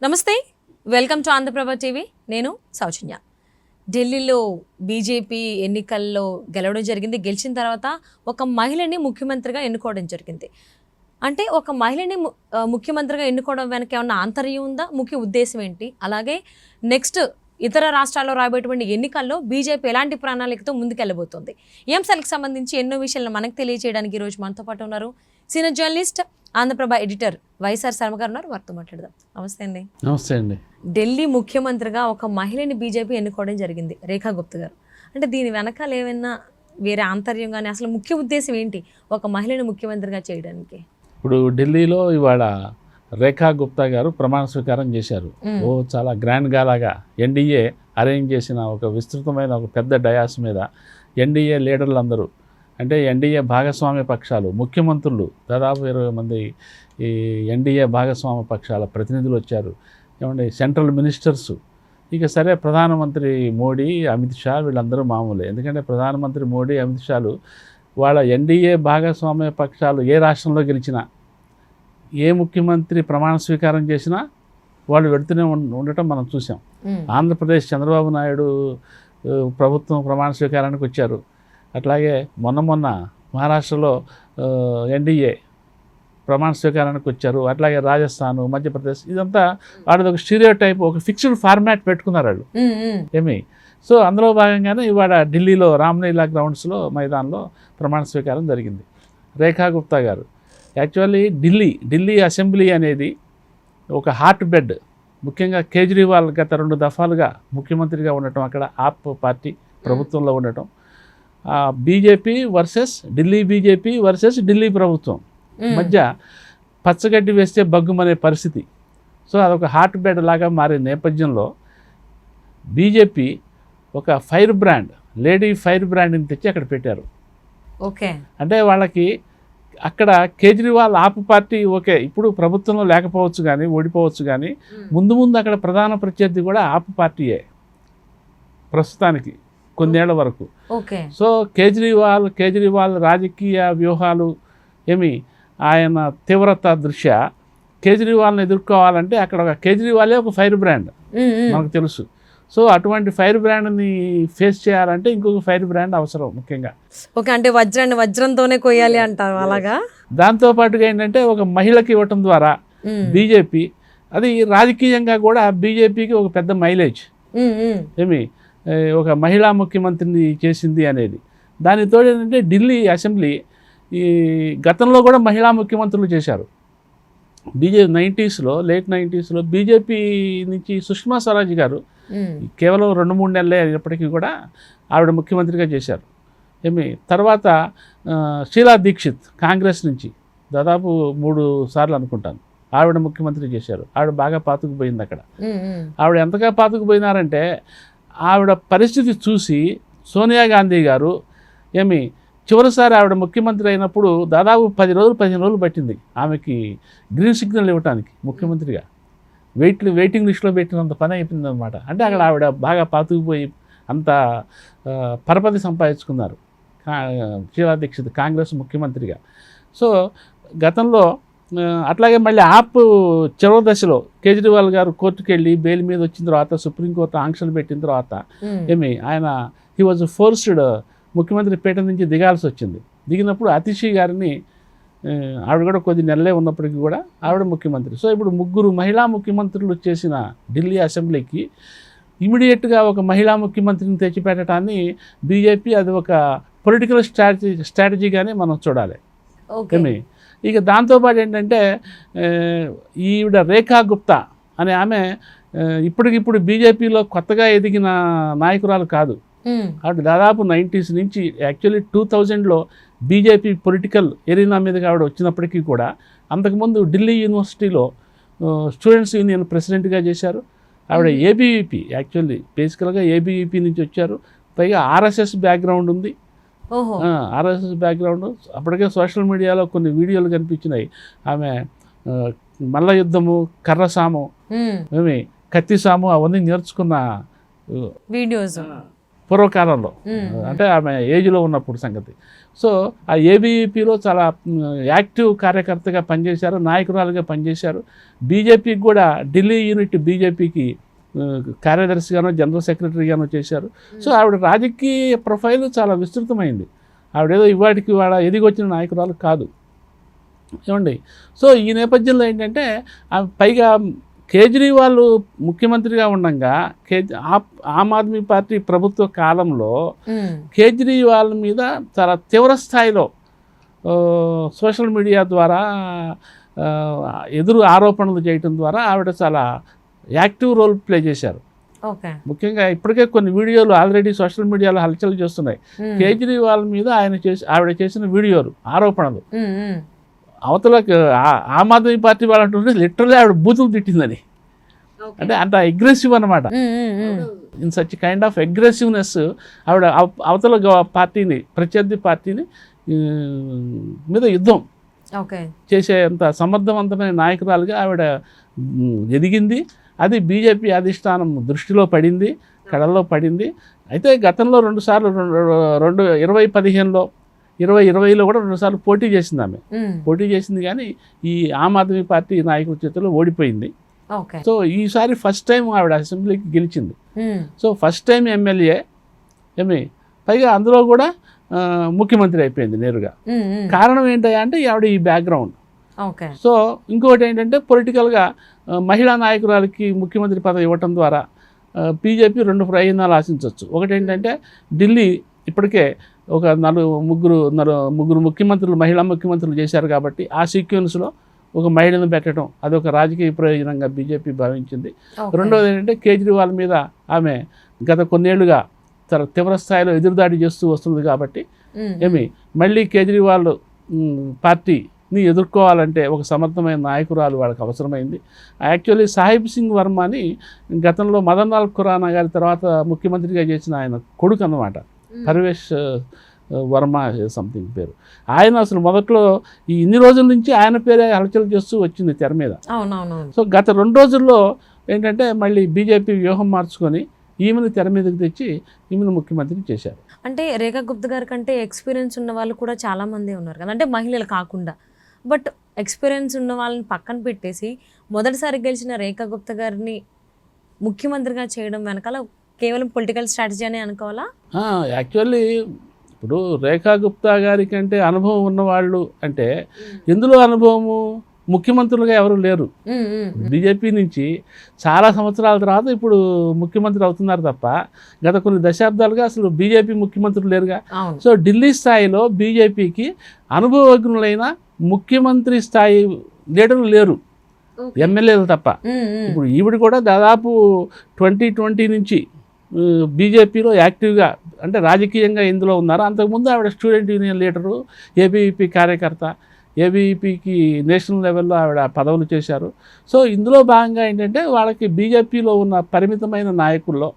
నమస్తే, welcome to Andhraprabha TV. నేను సౌజన్య. ఢిల్లీలో బీజేపీ ఎన్నికల్లో గెలవడం జరిగింది. గెలిచిన తర్వాత ఒక మహిళని ముఖ్యమంత్రిగా ఎన్నుకోవడం జరిగింది. అంటే ఒక మహిళని ముఖ్యమంత్రిగా ఎన్నుకోవడం వెనక ఏమన్నా ఆంతర్యం ఉందా? ముఖ్య ఉద్దేశం ఏంటి? అలాగే నెక్స్ట్ ఇతర రాష్ట్రాల్లో రాబోయేటువంటి ఎన్నికల్లో బీజేపీ ఎలాంటి ప్రణాళికతో ముందుకెళ్ళబోతుంది? ఈ అంశాలకు సంబంధించి ఎన్నో విషయాలను మనకు తెలియజేయడానికి ఈరోజు మనతో పాటు ఉన్నారు senior journalist, Andhraprabha editor YSR Sharma గారు ఉన్నారు. వారితో మాట్లాడదాం. నమస్తే అండి. నమస్తే అండి. ఢిల్లీ ముఖ్యమంత్రిగా ఒక మహిళని బీజేపీ ఎన్నుకోవడం జరిగింది, రేఖా గుప్తా గారు. అంటే దీని వెనకాల ఏమైనా వేరే ఆంతర్యం కానీ, అసలు ముఖ్య ఉద్దేశం ఏంటి ఒక మహిళని ముఖ్యమంత్రిగా చేయడానికి? ఇప్పుడు ఢిల్లీలో ఇవాళ రేఖా గుప్తా గారు ప్రమాణ స్వీకారం చేశారు. చాలా గ్రాండ్గా లాగా ఎన్డీఏ అరేంజ్ చేసిన ఒక విస్తృతమైన ఒక పెద్ద డయాస్ మీద ఎన్డీఏ లీడర్లందరూ, అంటే ఎన్డీఏ భాగస్వామ్య పక్షాలు, ముఖ్యమంత్రులు, దాదాపు 20 మంది ఈ ఎన్డీఏ భాగస్వామ్య పక్షాల ప్రతినిధులు వచ్చారు. ఏమంటే సెంట్రల్ మినిస్టర్స్, ఇక సరే ప్రధానమంత్రి మోడీ, అమిత్ షా వీళ్ళందరూ మామూలే. ఎందుకంటే ప్రధానమంత్రి మోడీ, అమిత్ షాలు వాళ్ళ ఎన్డీఏ భాగస్వామ్య పక్షాలు ఏ రాష్ట్రంలో గెలిచినా, ఏ ముఖ్యమంత్రి ప్రమాణ స్వీకారం చేసినా వాళ్ళు వెడుతూనే ఉండటం మనం చూసాం. ఆంధ్రప్రదేశ్ చంద్రబాబు నాయుడు ప్రభుత్వం ప్రమాణ స్వీకారానికి వచ్చారు. అట్లాగే మొన్న మహారాష్ట్రలో ఎన్డీఏ ప్రమాణ స్వీకారానికి వచ్చారు. అట్లాగే రాజస్థాన్, మధ్యప్రదేశ్, ఇదంతా వాడిది ఒక స్టీరియో టైప్, ఒక ఫిక్స్డ్ ఫార్మాట్ పెట్టుకున్నారు వాళ్ళు. ఏమి సో అందులో భాగంగానే ఇవాళ ఢిల్లీలో రామ్లీలా గ్రౌండ్స్లో మైదాన్లో ప్రమాణ స్వీకారం జరిగింది. రేఖా గుప్తా గారు యాక్చువల్లీ ఢిల్లీ అసెంబ్లీ అనేది ఒక హార్ట్ బెడ్. ముఖ్యంగా కేజ్రీవాల్ గత 2 దఫాలుగా ముఖ్యమంత్రిగా ఉండటం, అక్కడ ఆప్ పార్టీ ప్రభుత్వంలో ఉండటం, బీజేపీ వర్సెస్ ఢిల్లీ ప్రభుత్వం మధ్య పచ్చగడ్డి వేస్తే బగ్గుమనే పరిస్థితి. సో అదొక హార్ట్ బెడ్ లాగా మారే నేపథ్యంలో బీజేపీ ఒక ఫైర్ బ్రాండ్, లేడీ ఫైర్ బ్రాండ్ని తెచ్చి అక్కడ పెట్టారు. ఓకే, అంటే వాళ్ళకి అక్కడ కేజ్రీవాల్ ఆప్ పార్టీ ఓకే, ఇప్పుడు ప్రభుత్వంలో లేకపోవచ్చు కానీ, ఓడిపోవచ్చు కానీ, ముందు అక్కడ ప్రధాన ప్రత్యర్థి కూడా ఆప్ పార్టీయే ప్రస్తుతానికి కొన్నేళ్ల వరకు. సో కేజ్రీవాల్ రాజకీయ వ్యూహాలు ఆయన తీవ్రత దృష్ట్యా కేజ్రీవాల్ని ఎదుర్కోవాలంటే అక్కడ ఒక కేజ్రీవాలే ఒక ఫైర్ బ్రాండ్ మనకు తెలుసు. సో అటువంటి ఫైర్ బ్రాండ్ని ఫేస్ చేయాలంటే ఇంకొక ఫైర్ బ్రాండ్ అవసరం ముఖ్యంగా. ఓకే, అంటే వజ్రంతోనే కొయ్యాలి అంటారు అలాగా. దాంతోపాటుగా ఏంటంటే ఒక మహిళకి ఇవ్వటం ద్వారా బీజేపీ, అది రాజకీయంగా కూడా బీజేపీకి ఒక పెద్ద మైలేజ్. ఒక మహిళా ముఖ్యమంత్రిని చేసింది అనేది. దానితో ఏంటంటే ఢిల్లీ అసెంబ్లీ ఈ గతంలో కూడా మహిళా ముఖ్యమంత్రులు చేశారు. లేట్ 90s బీజేపీ నుంచి సుష్మా స్వరాజ్ గారు కేవలం 2-3 నెలలే అయినప్పటికీ కూడా ఆవిడ ముఖ్యమంత్రిగా చేశారు. తర్వాత షీలా దీక్షిత్ కాంగ్రెస్ నుంచి దాదాపు 3 సార్లు అనుకుంటాను ఆవిడ ముఖ్యమంత్రి చేశారు. ఆవిడ బాగా పాతుకుపోయింది అక్కడ. ఆవిడ ఎంతగా పాతుకుపోయినారంటే ఆవిడ పరిస్థితి చూసి సోనియా గాంధీ గారు చివరిసారి ఆవిడ ముఖ్యమంత్రి అయినప్పుడు దాదాపు 15 రోజులు పట్టింది ఆమెకి గ్రీన్ సిగ్నల్ ఇవ్వడానికి ముఖ్యమంత్రిగా. వెయిటింగ్ లిస్టులో పెట్టినంత పని అయిపోయింది అనమాట. అంటే అక్కడ ఆవిడ బాగా పాతుకుపోయి అంత పరపతి సంపాదించుకున్నారు షీలా దీక్షిత్ కాంగ్రెస్ ముఖ్యమంత్రిగా. సో గతంలో అట్లాగే మళ్ళీ ఆప్ చివరి దశలో కేజ్రీవాల్ గారు కోర్టుకు వెళ్ళి బెయిల్ మీద వచ్చిన తర్వాత, సుప్రీంకోర్టు ఆంక్షలు పెట్టిన తర్వాత ఆయన హీ వాజ్ ఫోర్స్డ్ ముఖ్యమంత్రి పీఠం నుంచి దిగాల్సి వచ్చింది. దిగినప్పుడు అతిషి గారిని, ఆవిడ కూడా కొద్ది నెలలే ఉన్నప్పటికీ కూడా ఆవిడ ముఖ్యమంత్రి. సో ఇప్పుడు 3 మహిళా ముఖ్యమంత్రులు చేసిన ఢిల్లీ అసెంబ్లీకి ఇమీడియట్గా ఒక మహిళా ముఖ్యమంత్రిని తెచ్చిపెట్టడాన్ని బీజేపీ అది ఒక పొలిటికల్ స్ట్రాటజీగానే మనం చూడాలి. ఇక దాంతోపాటు ఏంటంటే ఈవిడ రేఖా గుప్తా అనే ఆమె ఇప్పటికిప్పుడు బీజేపీలో కొత్తగా ఎదిగిన నాయకురాలు కాదు. ఆవిడ దాదాపు 90s నుంచి, యాక్చువల్లీ 2000లో బీజేపీ పొలిటికల్ ఎరీనా మీదగా ఆవిడ వచ్చినప్పటికీ కూడా అంతకుముందు ఢిల్లీ యూనివర్సిటీలో స్టూడెంట్స్ యూనియన్ ప్రెసిడెంట్గా చేశారు. ఆవిడ ఏబీవీపీ, యాక్చువల్లీ బేసికల్గా ఏబీవీపీ నుంచి వచ్చారు. పైగా ఆర్ఎస్ఎస్ బ్యాక్గ్రౌండ్ ఉంది. RSS background. అప్పటికే సోషల్ మీడియాలో కొన్ని వీడియోలు కనిపించినాయి. ఆమె మల్ల యుద్ధము, కర్రసాము, కత్తిసాము అవన్నీ నేర్చుకున్న వీడియోస్. పూర్వకాలంలో, అంటే ఆమె ఏజ్లో ఉన్నప్పుడు సంగతి. సో ఆ ఏబీవీపీలో చాలా యాక్టివ్ కార్యకర్తగా పనిచేశారు, నాయకురాలుగా పనిచేశారు. బీజేపీకి కూడా ఢిల్లీ యూనిట్ బీజేపీకి కార్యదర్శిగానో జనరల్ సెక్రటరీగానో చేశారు. సో ఆవిడ రాజకీయ ప్రొఫైల్ చాలా విస్తృతమైంది. ఆవిడేదో ఇవాటికి వాళ్ళ ఎదిగొచ్చిన నాయకురాలు కాదు ఏమండి. సో ఈ నేపథ్యంలో ఏంటంటే పైగా కేజ్రీవాల్ ముఖ్యమంత్రిగా ఉండగా ఆమ్ ఆద్మీ పార్టీ ప్రభుత్వ కాలంలో కేజ్రీవాల్ మీద చాలా తీవ్ర స్థాయిలో సోషల్ మీడియా ద్వారా ఎదురు ఆరోపణలు చేయటం ద్వారా ఆవిడ చాలా యాక్టివ్ రోల్ ప్లే చేశారు. ముఖ్యంగా ఇప్పటికే కొన్ని వీడియోలు ఆల్రెడీ సోషల్ మీడియాలో హల్చల్ చేస్తున్నాయి. కేజ్రీవాల్ మీద ఆవిడ చేసిన వీడియోలు ఆరోపణలు, అవతల ఆమ్ ఆద్మీ పార్టీ వాళ్ళు అంటుంటే లిటరల్లీ ఆవిడ బూతులు తిట్టిందని, అంటే అంత అగ్రెసివ్ అనమాట. In such kind of aggressiveness ఆవిడ అవతల పార్టీని, ప్రత్యర్థి పార్టీని మీద యుద్ధం చేసేంత సమర్థవంతమైన నాయకురాలుగా ఆవిడ ఎదిగింది. అది బీజేపీ అధిష్టానం దృష్టిలో పడింది, కడల్లో పడింది. అయితే గతంలో 2 సార్లు 2015లో 2020లో కూడా 2 సార్లు పోటీ చేసింది ఆమె. పోటీ చేసింది కానీ ఈ ఆమ్ ఆద్మీ పార్టీ నాయకుల చేతిలో ఓడిపోయింది. సో ఈసారి ఫస్ట్ టైం ఆవిడ అసెంబ్లీకి గెలిచింది. సో ఫస్ట్ టైం ఎమ్మెల్యే పైగా అందులో కూడా ముఖ్యమంత్రి అయిపోయింది నేరుగా. కారణం ఏంటంటే అంటే ఆవిడ ఈ బ్యాక్గ్రౌండ్. సో ఇంకొకటి ఏంటంటే పొలిటికల్గా మహిళా నాయకురాలకి ముఖ్యమంత్రి పదవి ఇవ్వటం ద్వారా బీజేపీ 2 ప్రయోజనాలు ఆశించవచ్చు. ఒకటి ఏంటంటే ఢిల్లీ ఇప్పటికే ఒక ముగ్గురు ముఖ్యమంత్రులు, మహిళా ముఖ్యమంత్రులు చేశారు కాబట్టి ఆ సీక్వెన్స్లో ఒక మహిళను పెట్టడం అదొక రాజకీయ ప్రయోజనంగా బీజేపీ భావించింది. రెండోది ఏంటంటే కేజ్రీవాల్ మీద ఆమె గత కొన్నేళ్లుగా చాలా తీవ్ర స్థాయిలో ఎదురుదాడి చేస్తూ వస్తుంది కాబట్టి మళ్ళీ కేజ్రీవాల్ పార్టీని ఎదుర్కోవాలంటే ఒక సమర్థమైన నాయకురాలు వాళ్ళకి అవసరమైంది. యాక్చువల్లీ సాహిబ్ సింగ్ వర్మని గతంలో మదన్ లాల్ ఖురానా గారి తర్వాత ముఖ్యమంత్రిగా చేసిన ఆయన కొడుకు అన్నమాట, పర్వేష్ వర్మ సంథింగ్ పేరు. ఆయన అసలు మొదట్లో ఇన్ని రోజుల నుంచి ఆయన పేరే హల్చల్ చేస్తూ వచ్చింది తెర మీద. సో గత 2 రోజుల్లో ఏంటంటే మళ్ళీ బీజేపీ వ్యూహం మార్చుకొని ఈమెను తెర మీదకి తెచ్చి ఈమెను ముఖ్యమంత్రి చేశారు. అంటే రేఖా గుప్తా గారి కంటే ఎక్స్పీరియన్స్ ఉన్న వాళ్ళు కూడా చాలామంది ఉన్నారు కదా, అంటే మహిళలు కాకుండా. బట్ ఎక్స్పీరియన్స్ ఉన్న వాళ్ళని పక్కన పెట్టేసి మొదటిసారి గెలిచిన రేఖా గుప్తా గారిని ముఖ్యమంత్రిగా చేయడం వెనకాల కేవలం పొలిటికల్ స్ట్రాటజీ అని అనుకోవాలా? యాక్చువల్లీ ఇప్పుడు రేఖా గుప్తా గారి కంటే అనుభవం ఉన్నవాళ్ళు అంటే ఎందులో అనుభవము, ముఖ్యమంత్రులుగా ఎవరు లేరు. బీజేపీ నుంచి చాలా సంవత్సరాల తర్వాత ఇప్పుడు ముఖ్యమంత్రి అవుతున్నారు తప్ప గత కొన్ని దశాబ్దాలుగా అసలు బీజేపీ ముఖ్యమంత్రులు లేరుగా. సో ఢిల్లీ స్థాయిలో బీజేపీకి అనుభవజ్ఞులైన ముఖ్యమంత్రి స్థాయి లీడర్లు లేరు, ఎమ్మెల్యేలు తప్ప. ఇప్పుడు ఈవిడ కూడా దాదాపు 2020 నుంచి బీజేపీలో యాక్టివ్గా అంటే రాజకీయంగా ఇందులో ఉన్నారు. అంతకుముందు ఆవిడ స్టూడెంట్ యూనియన్ లీడరు, ఏబీవీపీ కార్యకర్త, ఏబీవీపీకి నేషనల్ లెవెల్లో ఆవిడ పదవులు చేశారు. సో ఇందులో భాగంగా ఏంటంటే వాళ్ళకి బీజేపీలో ఉన్న పరిమితమైన నాయకుల్లో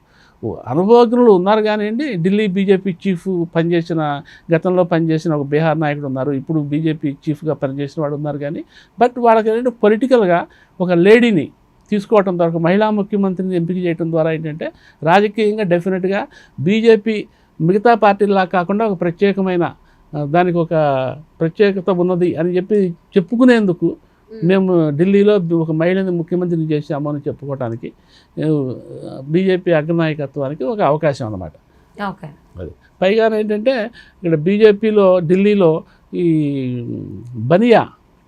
అనుభవజ్ఞులు ఉన్నారు కానివ్వండి. ఢిల్లీ బీజేపీ చీఫ్ గతంలో పనిచేసిన ఒక బీహార్ నాయకుడు ఉన్నారు, ఇప్పుడు బీజేపీ చీఫ్గా పనిచేసిన వాడు ఉన్నారు. కానీ బట్ వాళ్ళకి ఏంటంటే పొలిటికల్గా ఒక లేడీని తీసుకోవటం ద్వారా, మహిళా ముఖ్యమంత్రిని ఎంపిక చేయడం ద్వారా ఏంటంటే రాజకీయంగా డెఫినెట్గా బీజేపీ మిగతా పార్టీలా కాకుండా ఒక ప్రత్యేకమైన దానికి ఒక ప్రత్యేకత ఉన్నది అని చెప్పుకునేందుకు మేము ఢిల్లీలో ఒక మహిళని ముఖ్యమంత్రిని చేశాము అని చెప్పుకోవటానికి బీజేపీ అగ్రనాయకత్వానికి ఒక అవకాశం అన్నమాట. అది పైగా ఏంటంటే ఇక్కడ బీజేపీలో ఢిల్లీలో ఈ బనియా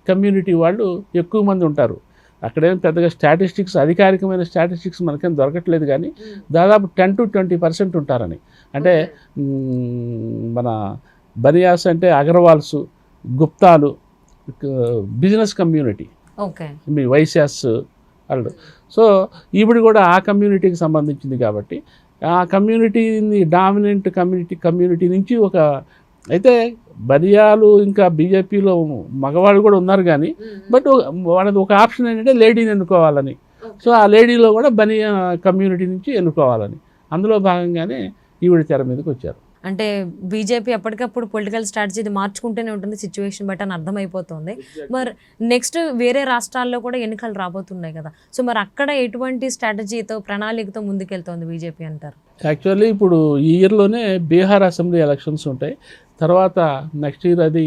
కమ్యూనిటీ వాళ్ళు ఎక్కువ మంది ఉంటారు. అక్కడేం పెద్దగా స్టాటిస్టిక్స్, అధికారికమైన స్టాటిస్టిక్స్ మనకేం దొరకట్లేదు, కానీ దాదాపు 10 to 20% ఉంటారని. అంటే మన బనియాస్ అంటే అగర్వాల్స్, గుప్తాలు, బిజినెస్ కమ్యూనిటీ, మీ వైశ్యాస్ వాళ్ళు. సో ఈవిడ కూడా ఆ కమ్యూనిటీకి సంబంధించింది కాబట్టి ఆ కమ్యూనిటీని డామినెంట్ కమ్యూనిటీ నుంచి ఒక, అయితే బనియాలు ఇంకా బీజేపీలో మగవాళ్ళు కూడా ఉన్నారు కానీ బట్ వాళ్ళది ఒక ఆప్షన్ ఏంటంటే లేడీని ఎన్నుకోవాలని. సో ఆ లేడీలో కూడా బనియా కమ్యూనిటీ నుంచి ఎన్నుకోవాలని, అందులో భాగంగానే ఈవిడ తెర మీదకి వచ్చారు. అంటే బీజేపీ ఎప్పటికప్పుడు పొలిటికల్ స్ట్రాటజీ మార్చుకుంటూనే ఉంటుంది, సిచ్యువేషన్ బట్ అని అర్థమైపోతుంది. మరి నెక్స్ట్ వేరే రాష్ట్రాల్లో కూడా ఎన్నికలు రాబోతున్నాయి కదా, సో మరి అక్కడ ఎటువంటి స్ట్రాటజీతో, ప్రణాళికతో ముందుకెళ్తోంది బీజేపీ అంటారు? యాక్చువల్లీ ఇప్పుడు ఈ ఇయర్లోనే బీహార్ అసెంబ్లీ ఎలక్షన్స్ ఉంటాయి, తర్వాత నెక్స్ట్ ఇయర్ అది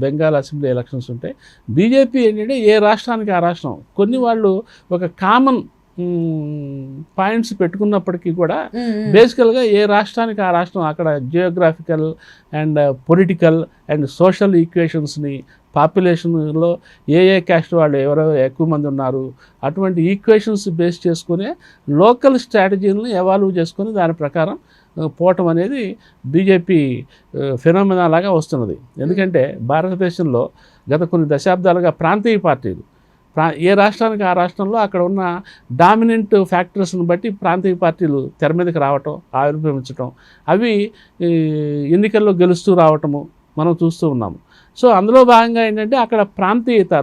బెంగాల్ అసెంబ్లీ ఎలక్షన్స్ ఉంటాయి. బీజేపీ ఏంటంటే ఏ రాష్ట్రానికి ఆ రాష్ట్రం కొన్ని వాళ్ళు ఒక కామన్ పాయింట్స్ పెట్టుకున్నప్పటికీ కూడా బేసికల్గా ఏ రాష్ట్రానికి ఆ రాష్ట్రం అక్కడ geographical and political and social ఈక్వేషన్స్ని, పాపులేషన్లో ఏ క్యాస్ట్ వాళ్ళు ఎవరో ఎక్కువ మంది ఉన్నారు, అటువంటి ఈక్వేషన్స్ బేస్ చేసుకునే లోకల్ స్ట్రాటజీలను ఎవాల్వ్ చేసుకొని దాని ప్రకారం పోవటం అనేది బీజేపీ ఫెనోమెనా లాగా వస్తున్నది. ఎందుకంటే భారతదేశంలో గత కొన్ని దశాబ్దాలుగా ప్రాంతీయ పార్టీలు ఏ రాష్ట్రానికి ఆ రాష్ట్రంలో అక్కడ ఉన్న డామినెంట్ ఫ్యాక్టర్స్ని బట్టి ప్రాంతీయ పార్టీలు తెర మీదకి రావటం, ఆవిర్భవించటం, అవి ఎన్నికల్లో గెలుస్తూ రావటము మనం చూస్తూ ఉన్నాము. సో అందులో భాగంగా ఏంటంటే అక్కడ ప్రాంతీయత,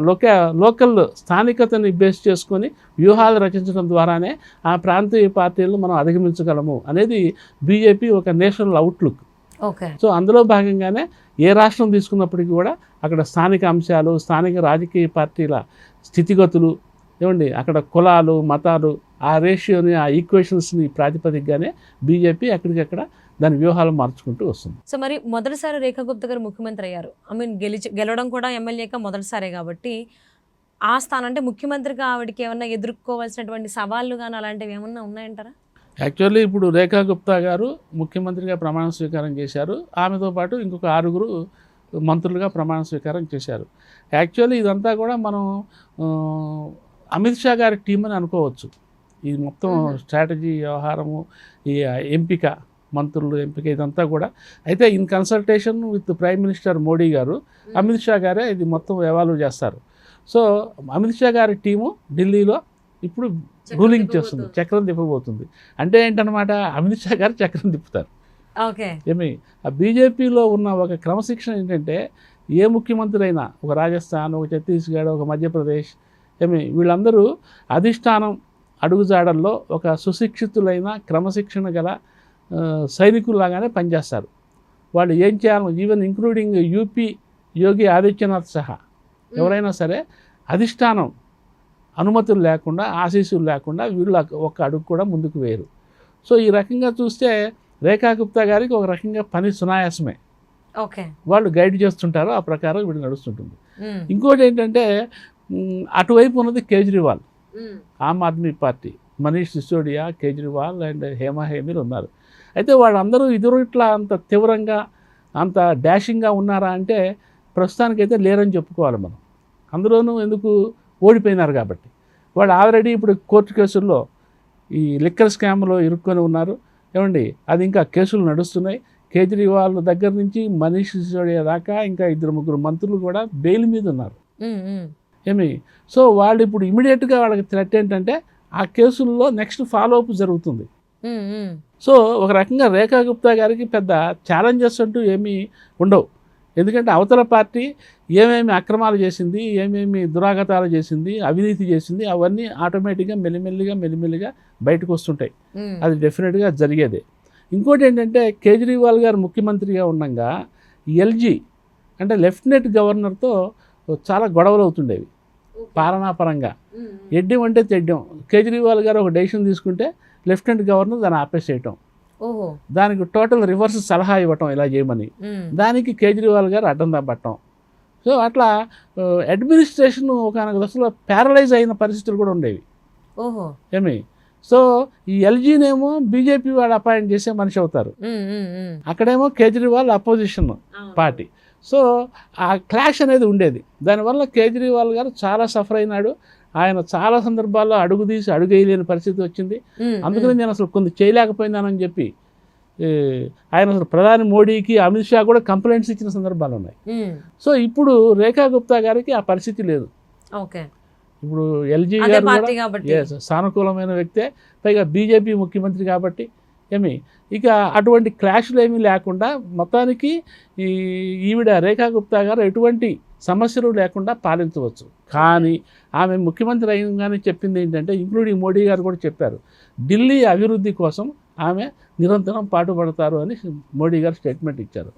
లోకల్ స్థానికతని బేస్ చేసుకొని వ్యూహాలు రచించడం ద్వారానే ఆ ప్రాంతీయ పార్టీలను మనం అధిగమించగలము అనేది బీజేపీ ఒక నేషనల్ అవుట్లుక్. ఓకే. సో అందులో భాగంగానే ఏ రాష్ట్రం తీసుకున్నప్పటికీ కూడా అక్కడ స్థానిక అంశాలు, స్థానిక రాజకీయ పార్టీల స్థితిగతులు ఏమండి, అక్కడ కులాలు, మతాలు, ఆ రేషియోని, ఆ ఈక్వేషన్స్ని ప్రాతిపదికగానే బీజేపీ అక్కడికక్కడ దాని వ్యూహాలు మార్చుకుంటూ వస్తుంది. సో మరి మొదటిసారి రేఖా గుప్తా గారు ముఖ్యమంత్రి అయ్యారు. గెలవడం కూడా ఎమ్మెల్యేగా మొదటిసారే కాబట్టి ఆ స్థానం అంటే ముఖ్యమంత్రిగా ఆవిడకి ఏమన్నా ఎదుర్కోవాల్సినటువంటి సవాళ్ళు కానీ అలాంటివి ఏమన్నా ఉన్నాయంటారా? యాక్చువల్లీ ఇప్పుడు రేఖా గుప్తా గారు ముఖ్యమంత్రిగా ప్రమాణ స్వీకారం చేశారు. ఆమెతో పాటు ఇంకొక 6 మంత్రులుగా ప్రమాణ స్వీకారం చేశారు. యాక్చువల్లీ ఇదంతా కూడా మనం అమిత్ షా గారి టీం అని అనుకోవచ్చు. ఈ మొత్తం స్ట్రాటజీ వ్యవహారము, ఈ ఎంపిక, మంత్రులు ఎంపిక ఇదంతా కూడా. అయితే in consultation with prime minister Modi గారు, అమిత్ షా గారే ఇది మొత్తం ఎవాల్వ్ చేస్తారు. సో అమిత్ షా గారి టీము ఢిల్లీలో ఇప్పుడు రూలింగ్ చేస్తుంది, చక్రం తిప్పబోతుంది. అంటే ఏంటన్నమాట, అమిత్ షా గారు చక్రం తిప్పుతారు. ఓకే. ఏమి ఆ బీజేపీలో ఉన్న ఒక క్రమశిక్షణ ఏంటంటే ఏ ముఖ్యమంత్రి అయినా, ఒక రాజస్థాన్, ఒక ఛత్తీస్గఢ్, ఒక మధ్యప్రదేశ్, వీళ్ళందరూ అధిష్టానం అడుగుజాడల్లో ఒక సుశిక్షితులైన క్రమశిక్షణ గల సైనికుల్లాగానే పనిచేస్తారు. వాళ్ళు ఏం చేయాలి, even including UP Yogi Adityanath సహా ఎవరైనా సరే అధిష్టానం అనుమతులు లేకుండా, ఆశీస్సులు లేకుండా వీళ్ళు ఒక అడుగు కూడా ముందుకు వేయరు. సో ఈ రకంగా చూస్తే రేఖా గుప్తా గారికి ఒక రకంగా పని సునాయాసమే. ఓకే. వాళ్ళు గైడ్ చేస్తుంటారు, ఆ ప్రకారం వీళ్ళు నడుస్తుంటుంది. ఇంకోటి ఏంటంటే అటువైపు ఉన్నది కేజ్రీవాల్, ఆమ్ ఆద్మీ పార్టీ, మనీష్ సిసోడియా, కేజ్రీవాల్ అండ్ హేమీలు ఉన్నారు. అయితే వాళ్ళందరూ ఇట్లా అంత తీవ్రంగా, అంత డాషింగ్గా ఉన్నారా అంటే ప్రస్తుతానికైతే లేరని చెప్పుకోవాలి మనం. అందులోనూ ఎందుకు, ఓడిపోయినారు కాబట్టి. వాళ్ళు ఆల్రెడీ ఇప్పుడు కోర్టు కేసుల్లో ఈ లిక్కర్ స్కామ్లో ఇరుక్కొని ఉన్నారు. అది ఇంకా కేసులు నడుస్తున్నాయి. కేజ్రీవాల్ దగ్గర నుంచి మనీష్ సిసోడియా దాకా ఇంకా 2-3 మంత్రులు కూడా బెయిల్ మీద ఉన్నారు. సో వాళ్ళు ఇప్పుడు ఇమీడియట్గా వాళ్ళకి థ్రెట్ ఏంటంటే ఆ కేసుల్లో నెక్స్ట్ ఫాలోఅప్ జరుగుతుంది. సో ఒక రకంగా రేఖా గుప్తా గారికి పెద్ద ఛాలెంజెస్ అంటూ ఏమీ ఉండవు. ఎందుకంటే అవతల పార్టీ ఏమేమి అక్రమాలు చేసింది, ఏమేమి దురాగతాలు చేసింది, అవినీతి చేసింది, అవన్నీ ఆటోమేటిక్గా మెల్లిమెల్లిగా బయటకు వస్తుంటాయి. అది డెఫినెట్గా జరిగేదే. ఇంకోటి ఏంటంటే కేజ్రీవాల్ గారు ముఖ్యమంత్రిగా ఉండగా ఎల్జీ అంటే లెఫ్టినెంట్ గవర్నర్తో చాలా గొడవలు అవుతుండేవి పాలనాపరంగా. ఎడ్డం అంటే తెడ్డం. కేజ్రీవాల్ గారు ఒక డెసిషన్ తీసుకుంటే లెఫ్టినెంట్ గవర్నర్ దాన్ని ఆపేసేయటం, దానికి టోటల్ రివర్స్ సలహా ఇవ్వటం, ఇలా చేయమని. దానికి కేజ్రీవాల్ గారు అడ్డం తప్పటం. సో అట్లా అడ్మినిస్ట్రేషన్ ఒక దశలో ప్యారలైజ్ అయిన పరిస్థితులు కూడా ఉండేవి. సో ఈ ఎల్జీనేమో బీజేపీ వాళ్ళు అపాయింట్ చేసే మనిషి అవుతారు, అక్కడేమో కేజ్రీవాల్ అపోజిషన్ పార్టీ. సో ఆ క్లాష్ అనేది ఉండేది. దానివల్ల కేజ్రీవాల్ గారు చాలా సఫర్ అయినాడు. ఆయన చాలా సందర్భాల్లో అడుగుదీసి అడుగేయలేని పరిస్థితి వచ్చింది. అందుకని నేను అసలు కొన్ని చేయలేకపోయినానని చెప్పి ఆయన అసలు ప్రధాని మోడీకి, అమిత్ షా కూడా కంప్లైంట్స్ ఇచ్చిన సందర్భాలు ఉన్నాయి. సో ఇప్పుడు రేఖా గుప్తా గారికి ఆ పరిస్థితి లేదు. ఇప్పుడు ఎల్జీ గారు కూడా సానుకూలమైన వ్యక్తే, పైగా బీజేపీ ముఖ్యమంత్రి కాబట్టి ఇక అటువంటి క్లాష్లు ఏమీ లేకుండా మొత్తానికి ఈవిడ రేఖా గుప్తా గారు ఎటువంటి సమస్యలు లేకుండా పాలించవచ్చు. కానీ ఆమె ముఖ్యమంత్రి అయినగానే చెప్పింది ఏంటంటే, ఇంక్లూడింగ్ మోడీ గారు కూడా చెప్పారు, ఢిల్లీ అభివృద్ధి కోసం ఆమె నిరంతరం పాటుపడతారు అని మోడీ గారు స్టేట్మెంట్ ఇచ్చారు.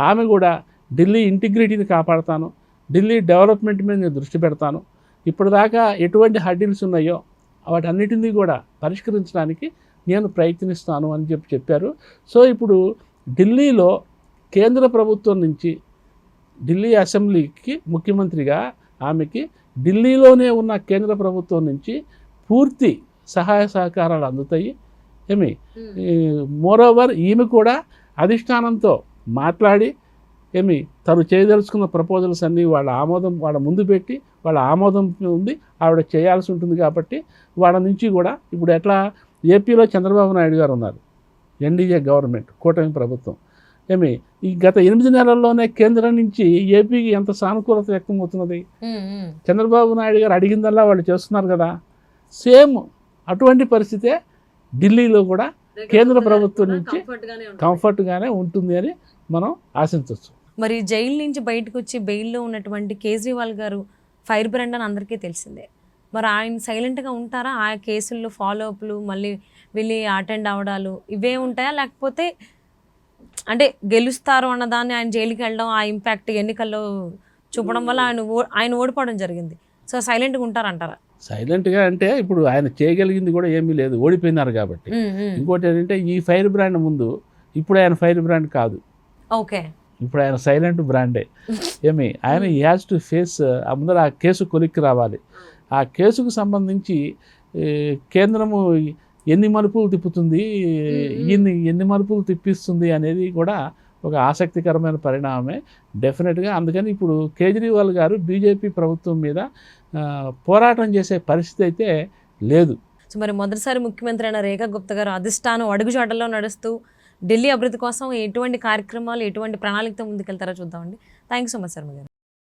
ఆమె కూడా ఢిల్లీ ఇంటిగ్రిటీని కాపాడతాను, ఢిల్లీ డెవలప్మెంట్ మీద నేను దృష్టి పెడతాను, ఇప్పటిదాకా ఎటువంటి హడ్డిల్స్ ఉన్నాయో వాటన్నిటినీ కూడా పరిష్కరించడానికి నేను ప్రయత్నిస్తాను అని చెప్పారు. సో ఇప్పుడు ఢిల్లీలో కేంద్ర ప్రభుత్వం నుంచి ఢిల్లీ అసెంబ్లీకి ముఖ్యమంత్రిగా ఆమెకి ఢిల్లీలోనే ఉన్న కేంద్ర ప్రభుత్వం నుంచి పూర్తి సహాయ సహకారాలు అందుతాయి. మోరోవర్ ఈమె కూడా అధిష్టానంతో మాట్లాడి తను చేయదలుచుకున్న ప్రపోజల్స్ అన్నీ వాళ్ళ ముందు పెట్టి వాళ్ళ ఆమోదం ఉంది, ఆవిడ చేయాల్సి ఉంటుంది. కాబట్టి వాళ్ళ నుంచి కూడా ఇప్పుడు ఎట్లా ఏపీలో చంద్రబాబు నాయుడు గారు ఉన్నారు, ఎన్డీఏ గవర్నమెంట్, కూటమి ప్రభుత్వం. ఈ గత 8 నెలల్లోనే కేంద్రం నుంచి ఏపీకి ఎంత సానుకూలత వ్యక్తం అవుతున్నది. చంద్రబాబు నాయుడు గారు అడిగిందల్లా వాళ్ళు చేస్తున్నారు కదా. సేమ్ అటువంటి పరిస్థితే ఢిల్లీలో కూడా కేంద్ర ప్రభుత్వం నుంచి కంఫర్ట్గానే ఉంటుంది అని మనం ఆశించవచ్చు. మరి జైలు నుంచి బయటకు వచ్చి బెయిల్లో ఉన్నటువంటి కేజ్రీవాల్ గారు ఫైర్ బ్రాండ్ అని అందరికీ తెలిసిందే. మరి ఆయన సైలెంట్గా ఉంటారా? ఆ కేసుల్లో ఫాలోఅప్లు, మళ్ళీ వెళ్ళి అటెండ్ అవ్వడాలు ఇవే ఉంటాయా? లేకపోతే అంటే గెలుస్తారు అన్నదాన్ని ఆయన జైలుకి వెళ్ళడం, ఆ ఇంపాక్ట్ ఎన్నికల్లో చూపడం వల్ల ఆయన ఓడిపోవడం జరిగింది. సో సైలెంట్గా ఉంటారంటారా? సైలెంట్గా అంటే ఇప్పుడు ఆయన చేయగలిగింది కూడా ఏమీ లేదు, ఓడిపోయినారు కాబట్టి. ఇంకోటి ఏంటంటే ఈ ఫైర్ బ్రాండ్ ముందు ఇప్పుడు ఆయన ఫైర్ బ్రాండ్ కాదు. ఓకే, ఇప్పుడు ఆయన సైలెంట్ బ్రాండే. ఆయన ఈ హ్యాస్ టు ఫేస్, ముందర ఆ కేసు కొలిక్కి రావాలి. ఆ కేసుకు సంబంధించి కేంద్రము ఎన్ని మలుపులు తిప్పుతుంది, ఎన్ని మలుపులు తిప్పిస్తుంది అనేది కూడా ఒక ఆసక్తికరమైన పరిణామమే డెఫినెట్గా. అందుకని ఇప్పుడు కేజ్రీవాల్ గారు బీజేపీ ప్రభుత్వం మీద పోరాటం చేసే పరిస్థితి అయితే లేదు. సో మరి మొదటిసారి ముఖ్యమంత్రి అయిన రేఖా గుప్తా గారు అధిష్టానం అడుగుజాడల్లో నడుస్తూ ఢిల్లీ అభివృద్ధి కోసం ఎటువంటి కార్యక్రమాలు, ఎటువంటి ప్రణాళికతో ముందుకెళ్తారో చూద్దామండి. Thank you so much Sharma గారు.